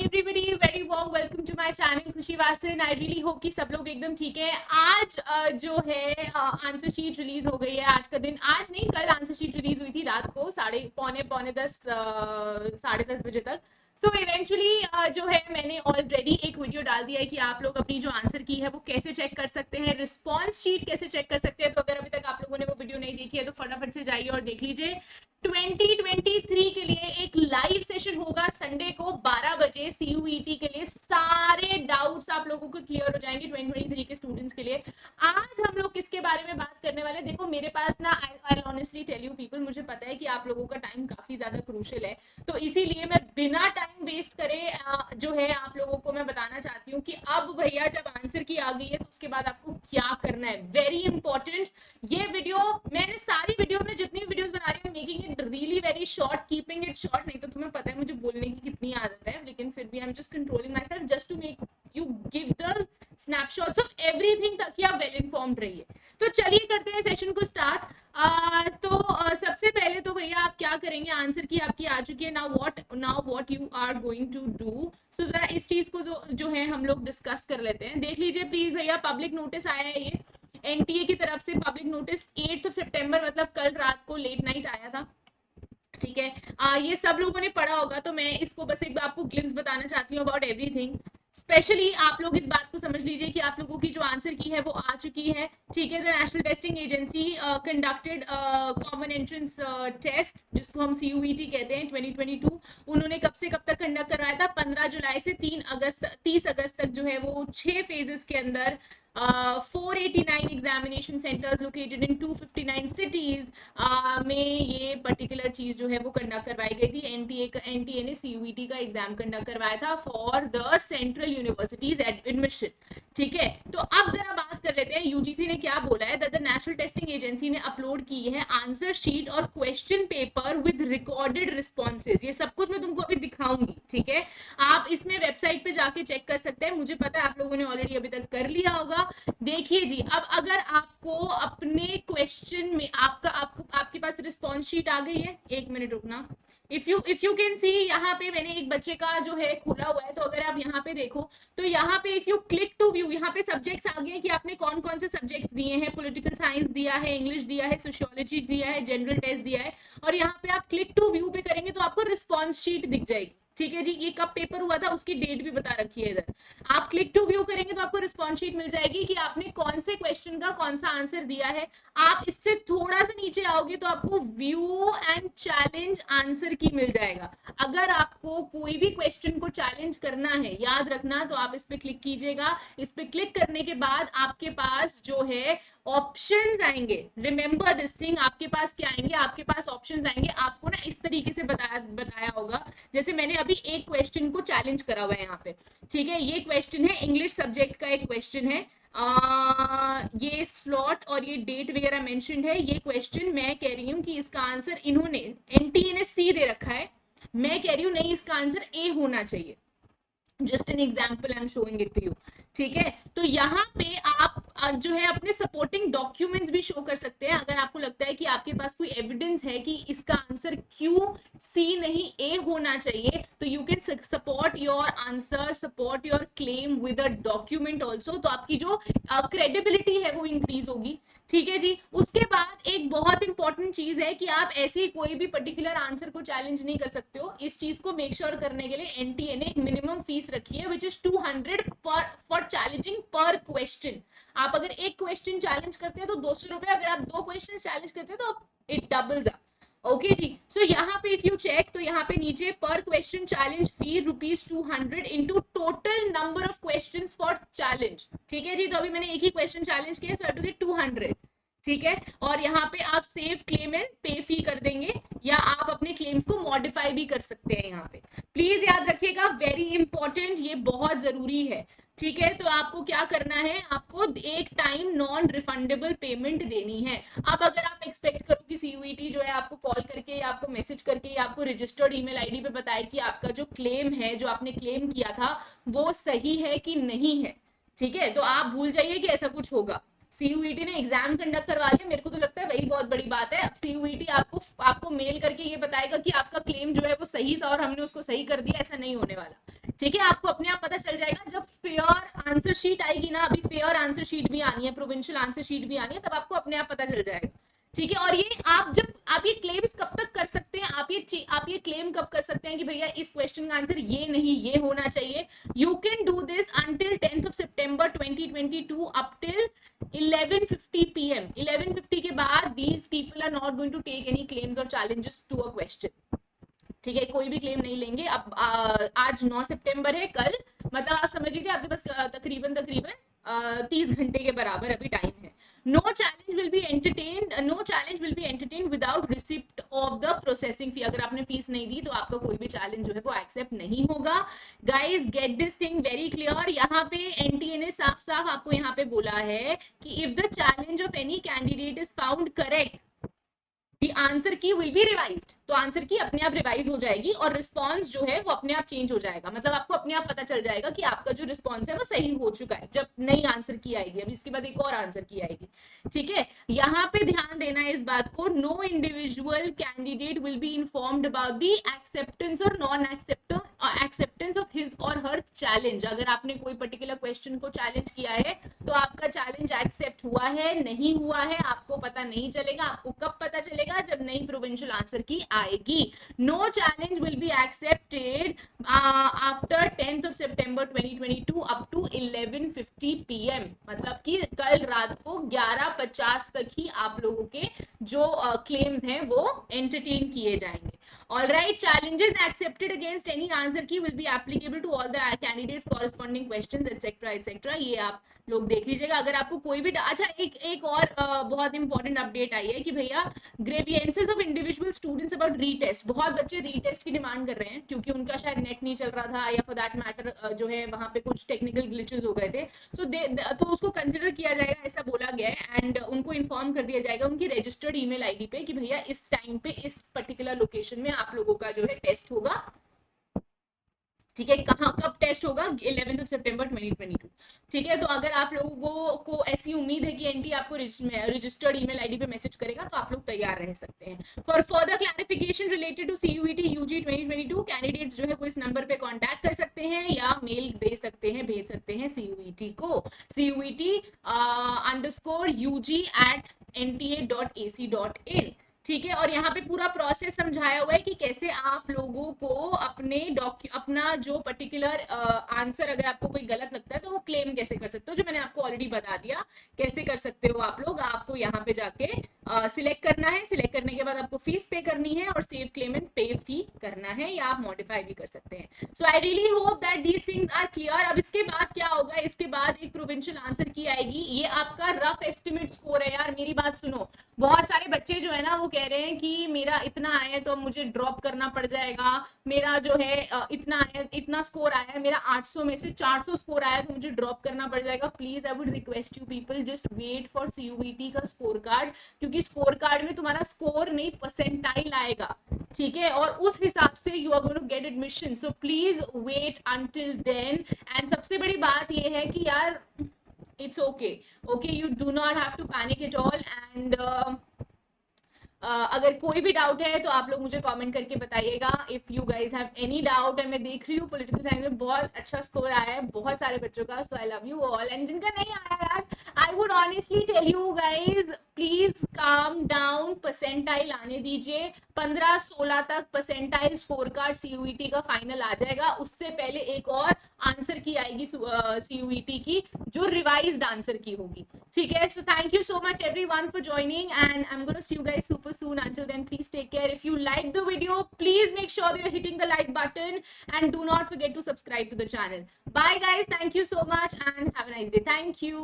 everybody, very warm welcome to my channel खुशी Vasan. I really hope कि सब लोग एकदम ठीक है. आज जो है आंसर शीट रिलीज हो गई है. आज का दिन, आज नहीं कल आंसर शीट रिलीज हुई थी रात को पौने 10 10:30 बजे तक. सो इवेंचुअली जो है मैंने ऑलरेडी एक वीडियो डाल दिया है कि आप लोग अपनी जो आंसर की है वो कैसे चेक कर सकते हैं, रिस्पॉन्स शीट कैसे चेक कर सकते हैं. तो अगर अभी तक आप लोगों ने वो वीडियो नहीं देखी है तो फटाफट से जाइए और देख लीजिए. 2023 के लिए एक लाइव सेशन होगा संडे को 12 बजे. CUET के लिए सारे डाउट्स आप लोगों को क्लियर हो जाएंगे 2023 के स्टूडेंट्स के लिए. आज हम लोग किसके बारे में बात करने वाले हैं? देखो मेरे पास ना, I honestly tell you people, मुझे पता है कि आप लोगों का टाइम काफी ज्यादा क्रूशियल है, तो इसीलिए मैं बिना टाइम वेस्ट करे जो है आप लोगों को मैं बताना चाहती हूँ कि अब भैया जब आंसर की आ गई है तो उसके बाद आपको क्या करना है. वेरी इंपॉर्टेंट ये वीडियो. मैंने सारी वीडियो में जितनी वीडियोस बना रही हूँ making it really very short, keeping it short. नहीं तो तुम्हें पता है मुझे बोलने की कितनी आदत है, लेकिन फिर भी I am just controlling my self just to make you give the snapshots of everything ताकि आप वेल इन्फॉर्म्ड रहिए. तो चलिए करते हैं सेशन को स्टार्ट. सबसे पहले तो भैया आप क्या करेंगे, आंसर की आपकी आ चुकी है. Now what you are going to do. So जरा इस चीज को जो है हम लोग डिस्कस कर लेते हैं. देख लीजिए प्लीज भैया, पब्लिक नोटिस आया है. ये एनटीए की तरफ से पब्लिक नोटिस 8 सितंबर मतलब कल रात को लेट नाइट आया था. ठीक है, ये सब लोगों ने पढ़ा होगा, तो मैं इसको बस एक बार आपको ग्लिम्स बताना चाहती हूँ अबाउट एवरीथिंग. स्पेशली आप लोग इस बात को समझ लीजिए कि आप लोगों की जो आंसर की है वो आ चुकी है. ठीक है, the National Testing Agency conducted Common Entrance Test जिसको हम CUET कहते हैं 2022. उन्होंने कब से कब तक कंडक्ट करवाया था? 15 जुलाई से 30 अगस्त तक जो है वो 6 फेजेस के अंदर 489 examination centres located in 259 cities में ये पर्टिकुलर चीज जो है वो कंडक्ट करवाई गई थी. एनटीए ने CUET का एग्जाम कंडक्ट करवाया था for the central universities admission. ठीक है, तो अब जरा बात कर लेते हैं यूजीसी ने क्या बोला है. द नेशनल टेस्टिंग एजेंसी ने अपलोड की है आंसर शीट और question paper with recorded responses. ये सब कुछ मैं तुमको अभी दिखाऊंगी. ठीक है, आप इसमें वेबसाइट पे जाके चेक कर सकते हैं. मुझे पता है आप लोगों ने ऑलरेडी अभी तक कर लिया होगा. देखिए जी, अब अगर आपको अपने क्वेश्चन में आपके पास रिस्पॉन्स शीट आ गई है. एक मिनट रुकना. इफ यू कैन सी, यहाँ पे मैंने एक बच्चे का जो है खोला हुआ है, तो अगर आप यहाँ पे देखो तो यहाँ पे if you click to view, यहाँ पे सब्जेक्ट्स आ गए कि आपने कौन कौन से सब्जेक्ट्स दिए हैं. पॉलिटिकल साइंस दिया है, इंग्लिश दिया है, सोशियोलॉजी दिया है, जनरल टेस्ट दिया है. और यहाँ पे आप क्लिक टू व्यू पे करेंगे तो आपको रिस्पॉन्स शीट दिख जाएगी. ठीक है जी, ये कब पेपर हुआ था उसकी डेट भी बता रखी है इधर. आप क्लिक टू व्यू करेंगे तो आपको रिस्पॉन्स शीट मिल जाएगी कि आपने कौन से क्वेश्चन का कौन सा आंसर दिया है. आप इससे थोड़ा सा नीचे आओगे तो आपको व्यू एंड चैलेंज आंसर की मिल जाएगा. अगर आपको कोई भी क्वेश्चन को चैलेंज करना है, याद रखना, तो आप इस पे क्लिक कीजिएगा. इस पे क्लिक करने के बाद आपके पास जो है ऑप्शंस आएंगे. रिमेंबर दिस थिंग, आपके पास क्या आएंगे? आपके पास ऑप्शंस आएंगे. आपको ना इस तरीके से बताया होगा जैसे मैंने अभी एक क्वेश्चन को चैलेंज करा हुआ है यहाँ पे. ठीक है, ये क्वेश्चन है इंग्लिश सब्जेक्ट का, एक क्वेश्चन है. ये स्लॉट और ये डेट वगैरह मेंशन्ड है. ये क्वेश्चन मैं कह रही हूँ कि इसका आंसर इन्होंने एनटीए ने सी दे रखा है, मैं कह रही हूँ नहीं इसका आंसर ए होना चाहिए. Just an example I am showing it to you. ठीक है, तो यहाँ पे आप जो है अपने सपोर्टिंग डॉक्यूमेंट्स भी शो कर सकते हैं. अगर आपको लगता है कि आपके पास कोई एविडेंस है कि इसका आंसर क्यों सी नहीं ए होना चाहिए, तो you can support your answer, support your claim with a document also. तो आपकी जो क्रेडिबिलिटी है वो इंक्रीज होगी. ठीक है जी, उसके बाद एक बहुत इंपॉर्टेंट चीज है कि आप ऐसे कोई भी पर्टिकुलर आंसर को चैलेंज नहीं कर सकते हो. इस चीज को मेक श्योर करने के लिए एनटीए ने एक मिनिमम फीस रखी है विच इज 200 फॉर चैलेंजिंग पर क्वेश्चन. आप अगर एक क्वेश्चन चैलेंज करते हैं तो 200 रुपए, अगर आप 2 क्वेश्चन चैलेंज करते हैं तो इट डबल्स अप. ओके जी, सो यहाँ पे इफ यू चेक तो यहाँ पे नीचे पर question challenge fee ₹200 into total number of question for challenge. ठीक है जी, तो अभी मैंने एक ही क्वेश्चन चैलेंज किया, सो आई टू गेट 200. ठीक है, और यहाँ पे आप सेव क्लेम एंड पे फी कर देंगे, या आप अपने क्लेम्स को मॉडिफाई भी कर सकते हैं. यहाँ पे प्लीज याद रखिएगा, वेरी इंपॉर्टेंट, ये बहुत जरूरी है. ठीक है, तो आपको क्या करना है, आपको एक टाइम नॉन रिफंडेबल पेमेंट देनी है. अब अगर आप एक्सपेक्ट करो कि CUET जो है आपको कॉल करके या आपको मैसेज करके या आपको रजिस्टर्ड ईमेल आईडी पे बताए कि आपका जो क्लेम है, जो आपने क्लेम किया था, वो सही है कि नहीं है. ठीक है, तो आप भूल जाइए कि ऐसा कुछ होगा. सीयूईटी ने एग्जाम कंडक्ट करवा लिया, मेरे को तो लगता है वही बहुत बड़ी बात है। अब सीयूईटी आपको मेल करके ये बताएगा कि आपका क्लेम जो है वो सही था और हमने उसको सही कर दिया, ऐसा नहीं होने वाला। ठीक है, आपको अपने आप पता चल जाएगा जब फेयर आंसर शीट आएगी ना, अभी फेयर आंसर शीट भी आनी है, प्रोविंशियल आंसर शीट भी आनी है, तब आपको अपने आप पता चल जाएगा। ठीक है, और ये आप ये क्लेम्स कब तक कर सकते हैं, आप ये क्लेम कब कर सकते हैं कि भैया इस क्वेश्चन का आंसर ये नहीं ये होना चाहिए। You can do this until 10th of September 2022 up till 11:50 PM। 11:50 के बाद these people are not going to take any claims or challenges to a question। ठीक है, कोई भी क्लेम नहीं लेंगे। अब आज 9 सितंबर है, कल मतलब आप समझ लीजिए आपके पास तकरीबन 30 घंटे के बराबर अभी टाइम है। No challenge will be entertain without receipt of the processing fee. अगर आपने फीस नहीं दी तो आपका कोई भी चैलेंज जो है वो एक्सेप्ट नहीं होगा। Guys get this thing very clear. यहाँ पे एनटीए ने साफ साफ आपको यहाँ पे बोला है कि if the challenge of any candidate is found correct, The answer key will be revised। तो आंसर की अपने आप रिवाइज हो जाएगी और रिस्पॉन्स जो है वो अपने आप चेंज हो जाएगा। मतलब आपको अपने आप पता चल जाएगा कि आपका जो रिस्पॉन्स है वो सही हो चुका है जब नई आंसर की आएगी। अभी इसके बाद एक और आंसर की आएगी। ठीक है, यहाँ पे ध्यान देना है इस बात को, no individual candidate will be informed about the acceptance और नॉन एक्सेप्टेंस ऑफ हिज और हर चैलेंज। अगर आपने कोई पर्टिकुलर क्वेश्चन को चैलेंज किया है तो आपका चैलेंज एक्सेप्ट हुआ है नहीं हुआ है आपको पता नहीं चलेगा। आपको कब पता चलेगा? जब नई प्रोविंशियल आंसर की आएगी। No challenge will be accepted after 10th of September 2022 up to 11:50 PM। मतलब कि कल रात को 11:50 तक ही आप लोगों के जो क्लेम्स हैं वो एंटरटेन किए जाएंगे। All right, challenges accepted against any answer key will be applicable to all the candidates corresponding questions etc etc। ये आप लोग देख लीजिएगा। अगर आपको कोई भी अच्छा एक और बहुत इंपॉर्टेंट अपडेट आई है कि भैया grievances of individual students about retest. बहुत बच्चे रीटेस्ट की डिमांड कर रहे हैं क्योंकि उनका शायद नेट नहीं चल रहा था या फॉर दैट मैटर जो है वहां पे कुछ टेक्निकल ग्लिचेस हो गए थे। तो उसको कंसिडर किया जाएगा ऐसा बोला गया है एंड उनको इन्फॉर्म कर दिया जाएगा उनकी रजिस्टर्ड ईमेल आईडी पे कि भैया इस टाइम पे इस पर्टिकुलर लोकेशन में आप लोगों का जो है टेस्ट होगा। ठीक है, कहाँ कब टेस्ट होगा? 11th of September 2022। ठीक है, तो अगर आप लोगों को ऐसी उम्मीद है कि एनटी आपको रजिस्टर्ड ईमेल आईडी पे मैसेज करेगा तो आप लोग तैयार रह सकते हैं। For further clarification related to CUET UG 2022 candidates जो है वो इस नंबर पे कांटेक्ट कर सकते हैं या मेल दे सकते हैं, भेज सकते हैं सीयूईटी को CUET_UG@nta.ac.in। ठीक है, और यहाँ पे पूरा प्रोसेस समझाया हुआ है कि कैसे आप लोगों को अपना जो पर्टिकुलर आंसर अगर आपको कोई गलत लगता है तो वो क्लेम कैसे कर सकते हो, जो मैंने आपको ऑलरेडी बता दिया कैसे कर सकते हो आप लोग। आपको यहाँ पे जाके सिलेक्ट करना है, सिलेक्ट करने के बाद आपको फीस पे करनी है और सेव क्लेम एंड पे फी करना है या आप मॉडिफाई भी कर सकते हैं। So I really hope that these things are clear. अब इसके बाद क्या होगा? इसके बाद एक प्रोविंशियल आंसर की आएगी। ये आपका रफ एस्टिमेट स्कोर है यार, मेरी बात सुनो। बहुत सारे बच्चे जो है ना वो कह रहे हैं कि मेरा इतना आया है तो मुझे ड्रॉप करना पड़ जाएगा, मेरा जो है इतना आया, इतना स्कोर आया है, मेरा 800 में से 400 स्कोर आया तो मुझे ड्रॉप करना पड़ जाएगा। Please I would request you people just wait for CUET का स्कोर कार्ड, क्योंकि स्कोर कार्ड में तुम्हारा स्कोर नहीं परसेंटाइल आएगा। ठीक है, और उस हिसाब से you are going to get admission. So please wait until then. And सबसे बड़ी बात ये है कि यार it's okay, you do not have to panic at all। and अगर कोई भी डाउट है तो आप लोग मुझे कमेंट करके बताइएगा। If you guys have any doubt. मैं देख रही हूँ पॉलिटिकल साइंस में बहुत अच्छा स्कोर आया है बहुत सारे बच्चों का, so I love you all. And जिनका नहीं आया यार, I would honestly tell you guys please calm down, percentile आने दीजिए। 15-16 तक परसेंटाइल स्कोर कार्ड सीयूईटी का फाइनल आ जाएगा। उससे पहले एक और आंसर की आएगी सीयूईटी की जो रिवाइज्ड आंसर की होगी। ठीक है, so thank you so much everyone for joining and I am gonna see you guys super soon। Until then, please take care. If you like the video, please make sure that you're hitting the like button and do not forget to subscribe to the channel. Bye guys, thank you so much and have a nice day. Thank you.